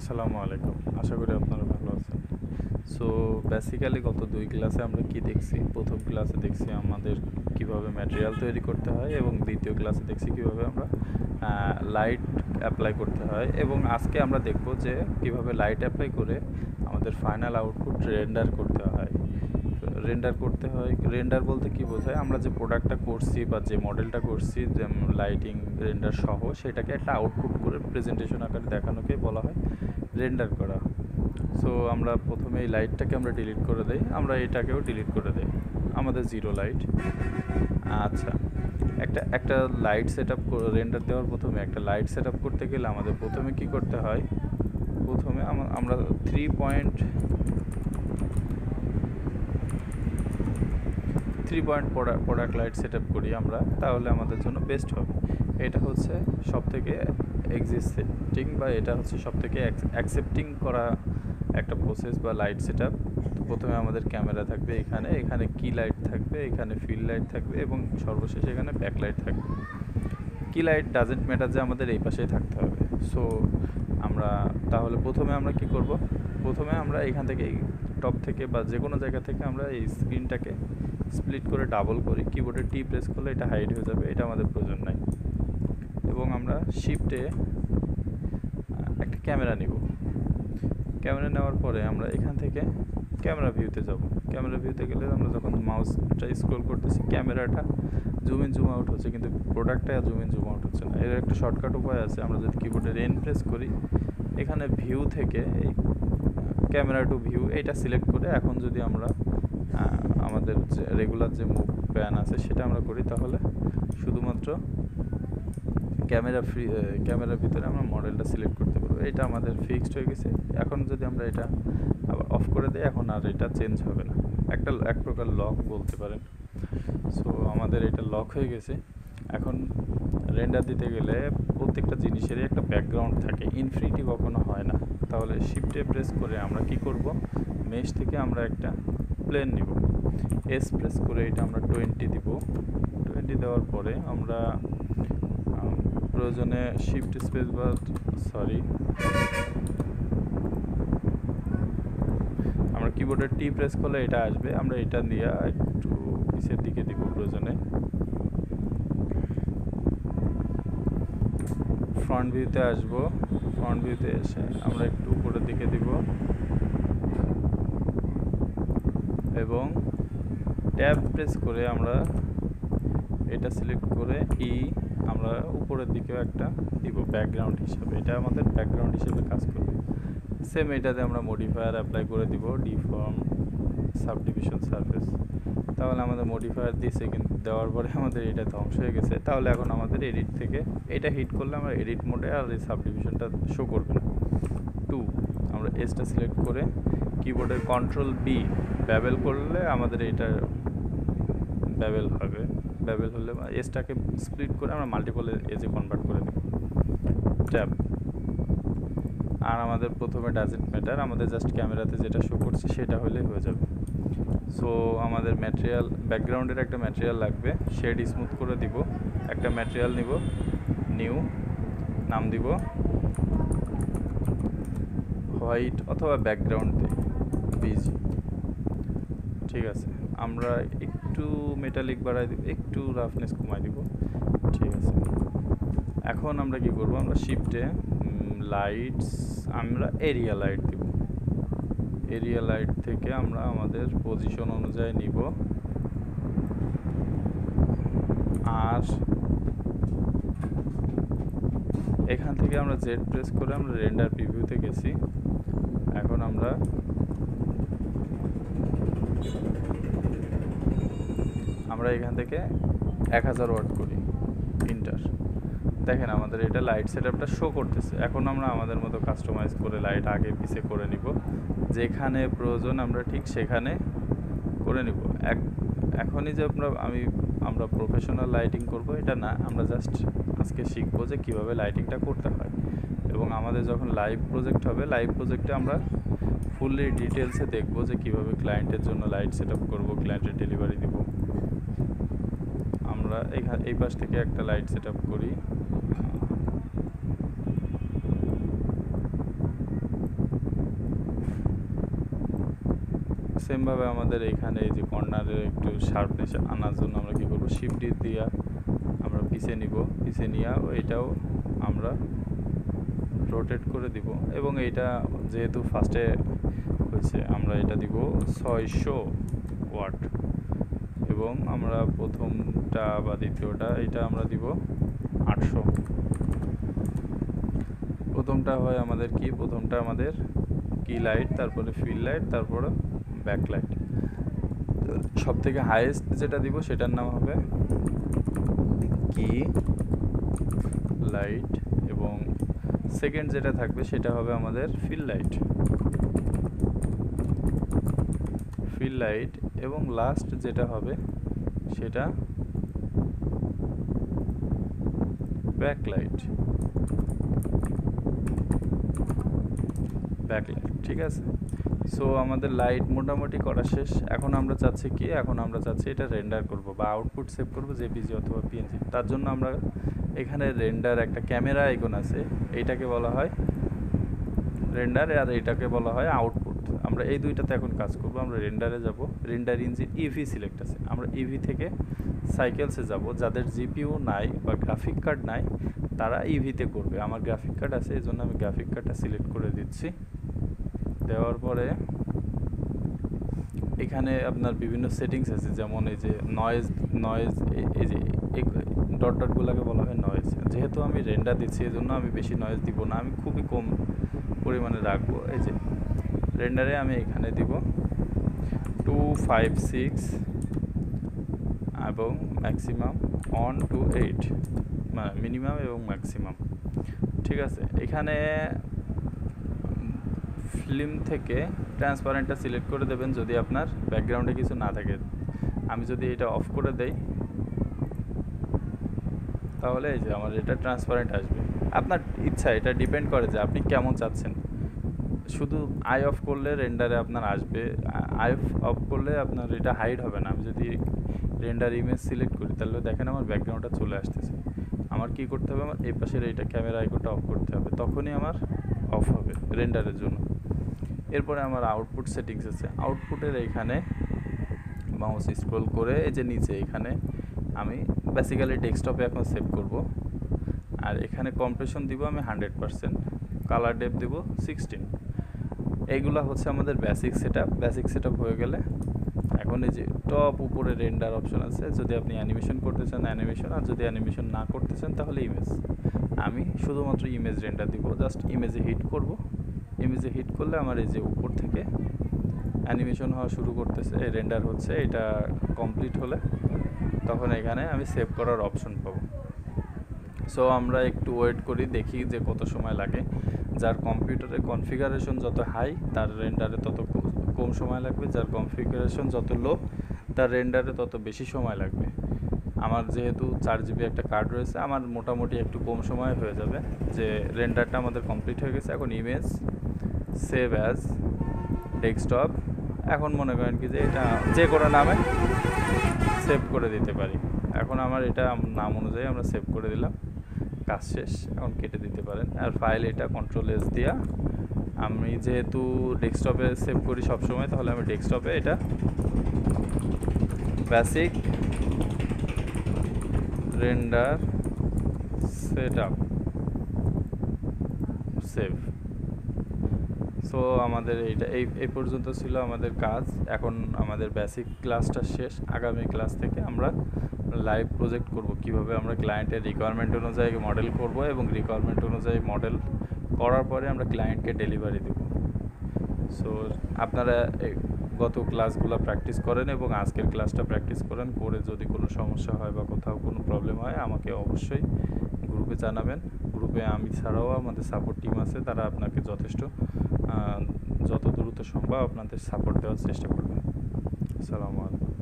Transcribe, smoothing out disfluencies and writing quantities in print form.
আসসালামু আলাইকুম। আশা করি আপনারা ভালো আছেন। সো বেসিক্যালি গত ২ ক্লাসে আমরা কি দেখছি? ১ম ক্লাসে দেখছি আমাদের কিভাবে ম্যাটেরিয়াল তৈরি করতে হয় এবং দ্বিতীয় ক্লাসে দেখছি কিভাবে আমরা লাইট অ্যাপ্লাই করতে হয় এবং আজকে আমরা দেখব যে কিভাবে লাইট অ্যাপ্লাই করে আমাদের ফাইনাল আউটপুট রেন্ডার করতে হয়। রেন্ডার বলতে কি বোঝায়? আমরা যে প্রোডাক্টটা করছি বা যে মডেলটা করছি যেমন লাইটিং রেন্ডার সহ সেটাকে একটা আউটপুট করে প্রেজেন্টেশন আকারে দেখানোকে বলা হয় রেন্ডার করা। সো আমরা প্রথমে এই লাইটটাকে আমরা ডিলিট করে দেই, আমরা এটাকেও ডিলিট করে দেই, আমাদের জিরো লাইট। আচ্ছা, একটা লাইট সেট আপ রেন্ডার দেওয়ার প্রথমে একটা লাইট সেট আপ করতে গেলে আমাদের প্রথমে কি করতে হয়? প্রথমে আমরা 3 point product light set up করি আমরা, তাহলে আমাদের জন্য বেস্ট হবে। এটা হচ্ছে সবথেকে এক্সিস্টিং বা এটা হচ্ছে সবথেকে অ্যাকসেপ্টিং করা একটা প্রসেস বা লাইট সেট আপ। প্রথমে আমাদের ক্যামেরা থাকবে, এখানে কি লাইট থাকবে, এখানে ফিল্ড লাইট থাকবে এবং সর্বশেষ এখানে ব্যাক লাইট থাকবে। কি লাইট ডাজেন্ট ম্যাটার, যে আমাদের এই পাশেই থাকতে হবে। সো তাহলে প্রথমে আমরা কি করব? প্রথমে আমরা এখান থেকে টপ থেকে বা যে কোনো জায়গা থেকে আমরা এই স্ক্রিনটাকে স্প্লিট করে ডাবল করি, কিবোর্ডে টি প্রেস করলে এটা হাইড হয়ে যাবে, এটা আমাদের প্রয়োজন নাই। এবং আমরা শিফটে একটা ক্যামেরা নিব। ক্যামেরা নেওয়ার পরে আমরা এখান থেকে ক্যামেরা ভিউতে যাব। ক্যামেরা ভিউতে গেলে আমরা যখন মাউসটা স্ক্রল করতেছি ক্যামেরাটা জুম ইন জুম আউট হচ্ছে, কিন্তু প্রোডাক্টটা জুম ইন জুম আউট হচ্ছে না। এর একটা শর্টকাট উপায় আছে, আমরা যদি কিবোর্ডের এন প্রেস করি, এখানে ভিউ থেকে এই ক্যামেরা টু ভিউ এটা সিলেক্ট করে এখন যদি আমরা আমাদের যে রেগুলার যে মুভ প্যান আছে সেটা আমরা করি, তাহলে শুধুমাত্র ক্যামেরার ভিতরে আমরা মডেলটা সিলেক্ট করতে পারবো। এটা আমাদের ফিক্সড হয়ে গেছে। এখন যদি আমরা এটা আবার অফ করে দিই, এখন আর এটা চেঞ্জ হবে না, এক প্রকার লক বলতে পারেন। সো আমাদের এটা লক হয়ে গেছে। এখন রেন্ডার দিতে গেলে প্রত্যেকটা জিনিসেরই একটা ব্যাকগ্রাউন্ড থাকে, ইনফিনিটি কখনো হয় না। তাহলে শিফটে প্রেস করে আমরা কি করব? মেশ থেকে আমরা একটা প্লেন নিব, এস প্রেস করে এটা আমরা 20 দিব। 20 দেওয়ার পরে আমরা প্রয়োজনে শিফট স্পেস বা আমরা কিবোর্ডের টি প্রেস করলে এটা আসবে, আমরা এটা দিয়ে একটু নিচের দিকে দিব প্রয়োজনে। ফ্রন্ট ভিউতে আসব, ফ্রন্ট ভিউতে এসে আমরা একটু উপরের দিকে দিব এবং ট্যাব প্রেস করে আমরা এটা সিলেক্ট করে আমরা উপরের দিকেও একটা দিব ব্যাকগ্রাউন্ড হিসাবে, এটা আমাদের ব্যাকগ্রাউন্ড হিসেবে কাজ করবে। সেম এটাতে আমরা মডিফায়ার অ্যাপ্লাই করে দিব, ডিফর্ম সাবডিভিশন সারফেস। তাহলে আমাদের মডিফায়ার দিয়েছে, কিন্তু দেওয়ার পরে আমাদের এটা ধ্বংস হয়ে গেছে। তাহলে এখন আমাদের এডিট থেকে এটা হিট করলে আমরা এডিট মোডে আর এই সাবডিভিশনটা শো করবে না। আমরা এসটা সিলেক্ট করে কিবোর্ডের কন্ট্রোল বি ব্যাবেল করলে আমাদের এটা ব্যাবেল হবে। ব্যাবেল হলে এসটাকে স্প্লিট করে আমরা মাল্টিপল এজে কনভার্ট করে দেব, ট্যাব। আর আমাদের প্রথমে ডাজেন্ট ম্যাটার, আমাদের জাস্ট ক্যামেরাতে যেটা শো করছে সেটা হলেই হয়ে যাবে। সো আমাদের ম্যাটেরিয়াল, ব্যাকগ্রাউন্ডের একটা ম্যাটেরিয়াল লাগবে, শেড স্মুথ করে দিব। একটা ম্যাটেরিয়াল নিব, নিউ, নাম দিব হোয়াইট অথবা ব্যাকগ্রাউন্ড বিজি। ঠিক আছে, আমরা একটু মেটালিক বাড়াই দিব, একটু রাফনেস কমাই দিব। ঠিক আছে, এখন আমরা কি করব? আমরা শিফটে লাইটস, আমরা এরিয়া লাইট দিব। এরিয়া লাইট থেকে আমরা আমাদের পজিশন অনুযায়ী নিব। আর এখান থেকে আমরা জেড প্রেস করে আমরা রেন্ডার প্রিভিউতে গেছি। এখন আমরা এখান থেকে 1000 ওয়াট করি, ইন্টার। দেখেন আমাদের এটা লাইট সেটআপটা শো করতেছে। এখন আমরা আমাদের মতো কাস্টমাইজ করে লাইট আগে পিছে করে নিব, যেখানে প্রয়োজন আমরা ঠিক সেখানে করে নিব। এখনই যে আমরা প্রফেশনাল লাইটিং করব এটা না, আমরা জাস্ট আজকে শিখবো যে কীভাবে লাইটিংটা করতে হয়। এবং আমাদের যখন লাইভ প্রজেক্ট হবে, লাইভ প্রজেক্টে আমরা ফুললি ডিটেলসে দেখব যে কীভাবে ক্লায়েন্টের জন্য লাইট সেট আপ করবো, ক্লায়েন্টের ডেলিভারি দিব। আমরা এই পাশ থেকে একটা লাইট সেট আপ করি। সেমভাবে আমাদের এখানে এই যে কর্নারের একটু শার্পনেস আনার জন্য আমরা কী করবো, শিফট ডি দিয়ে আমরা পিছে নিব, পিছে নিয়ে এটাও আমরা রোটেট করে দিব। এবং এইটা যেহেতু ফার্স্টে হয়েছে আমরা এটা দিব 600 ওয়াট, এবং আমরা প্রথমটা বা দ্বিতীয়টা এটা আমরা দিব 800। প্রথমটা হয় আমাদের কি, প্রথমটা আমাদের কি লাইট, তারপরে ফিল লাইট, তারপরে ব্যাক লাইট। সব থেকে হাইয়েস্ট যেটা দিব সেটার নাম হবে কি লাইট, এবং সেকেন্ড যেটা থাকবে সেটা হবে আমাদের ফিল লাইট, ফিল লাইট, এবং লাস্ট যেটা হবে সেটা ব্যাক লাইট, ব্যাক লাইট। ঠিক আছে, সো আমাদের লাইট মোটামুটি করা শেষ। এখন আমরা চাচ্ছি কি, এখন আমরা চাচ্ছি এটা রেন্ডার করব বা আউটপুট সেভ করব জেপিজি অথবা পিএনজি। তার জন্য আমরা এখানে রেন্ডার একটা ক্যামেরা আইকন আছে, এইটাকে বলা হয় রেন্ডার, আর এইটাকে বলা হয় আউটপুট। আমরা এই দুইটাতে এখন কাজ করব। আমরা রেন্ডারে যাব, রেন্ডার ইঞ্জিন ইভি সিলেক্ট আছে, আমরা ইভি থেকে সাইকেলসে যাব। যাদের জিপিইউ নাই বা গ্রাফিক কার্ড নাই তারা ইভিতে করবে। আমার গ্রাফিক কার্ড আছে, এই জন্য আমি গ্রাফিক কার্ডটা সিলেক্ট করে দিচ্ছি। দেওয়ার পরে এখানে আপনার বিভিন্ন সেটিংস আছে, যেমন এই যে নয়েজ, এই যে ডট ডটগুলোকে বলা হয় নয়েজ। যেহেতু আমি রেন্ডার দিচ্ছি এই জন্য আমি বেশি নয়েজ দিব না, আমি খুবই কম পরিমাণে রাখবো। এই যে রেন্ডারে আমি এখানে দিব 256 এবং ম্যাক্সিমাম 1 to 8, মানে মিনিমাম এবং ম্যাক্সিমাম। ঠিক আছে, এখানে ফিল্ম থেকে ট্রান্সপারেন্টটা সিলেক্ট করে দেবেন যদি আপনার ব্যাকগ্রাউন্ডে কিছু না থাকে। আমি যদি এটা অফ করে দেই তাহলে এই যে আমার এটা ট্রান্সপারেন্ট আসবে। আপনার ইচ্ছা, এটা ডিপেন্ড করে যে আপনি কেমন চাচ্ছেন। শুধু আই অফ করলে রেন্ডারে আপনার আসবে, আই অফ করলে আপনার এটা হাইড হবে না। আমি যদি রেন্ডার ইমেজ সিলেক্ট করি তাহলে দেখেন আমার ব্যাকগ্রাউন্ডটা চলে আসতেছে। আমার কি করতে হবে, আমার এই পাশের এইটা ক্যামেরা আইকনটা অফ করতে হবে, তখনই আমার অফ হবে রেন্ডারের জন্য। এরপরে আমার আউটপুট সেটিংস আছে, আউটপুটের এইখানে মাউস স্ক্রল করে এই যে নিচে এখানে আমি বেসিক্যালি ডেস্কটপে এখন সেভ করব। আর এখানে কম্প্রেশন দিব আমি 100%, কালার ডেপথ দিব 16। এইগুলা হচ্ছে আমাদের বেসিক সেটআপ। বেসিক সেটআপ হয়ে গেলে এখন এই যে টপ উপরে রেন্ডার অপশন আছে, যদি আপনি অ্যানিমেশন করতে চান অ্যানিমেশন, আর যদি অ্যানিমেশন না করতে চান তাহলে ইমেজ। আমি শুধুমাত্র ইমেজ রেন্ডার দিব, জাস্ট ইমেজে হিট করব। ইমেজে হিট করলে আমার এই যে উপর থেকে অ্যানিমেশন হওয়া শুরু করতেছে, রেন্ডার হচ্ছে। এটা কমপ্লিট হলে তখন এখানে আমি সেভ করার অপশন পাবো। সো আমরা একটু ওয়েট করি, দেখি যে কত সময় লাগে। যার কম্পিউটারের কনফিগারেশন যত হাই তার রেন্ডারে তত কম সময় লাগবে, যার কনফিগারেশন যত লো তার রেন্ডারে তত বেশি সময় লাগবে। আমার যেহেতু 4GB একটা কার্ড রয়েছে, আমার মোটামুটি একটু কম সময় হয়ে যাবে। যে রেন্ডারটা আমাদের কমপ্লিট হয়ে গেছে, এখন ইমেজ সেভ অ্যাজ ডেস্কটপ। এখন মনে করেন কি যে এটা যে কোনো নামে সেভ করে দিতে পারি। এখন আমার এটা নাম অনুযায়ী আমরা সেভ করে দিলাম, কাজ শেষ। এখন কেটে দিতে পারেন। আর ফাইল এটা কন্ট্রোল-S দিয়া, আমি যেহেতু ডেস্কটপে সেভ করি সবসময়, তাহলে আমি ডেস্কটপে এটা basic render setup save. So আমাদের এইটা এই পর্যন্ত ছিল আমাদের কাজ। এখন আমাদের বেসিক ক্লাসটা শেষ। আগামী ক্লাস থেকে আমরা লাইভ প্রজেক্ট করব, কিভাবে আমরা ক্লায়েন্টের রিকোয়ারমেন্ট অনুযায়ী মডেল করব, এবং রিকোয়ারমেন্ট অনুযায়ী মডেল করার পরে আমরা ক্লায়েন্টকে ডেলিভারি দেব। সো আপনারা গত ক্লাসগুলো প্র্যাকটিস করেন এবং আজকের ক্লাসটা প্র্যাকটিস করেন। করে যদি কোনো সমস্যা হয় বা কোথাও কোনো প্রবলেম হয় আমাকে অবশ্যই গ্রুপে জানাবেন। গ্রুপে আমি ছাড়াও আমাদের সাপোর্ট টিম আছে, তারা আপনাকে যত দ্রুত সম্ভব আপনাদের সাপোর্ট দেওয়ার চেষ্টা করবে। আসসালামু আলাইকুম।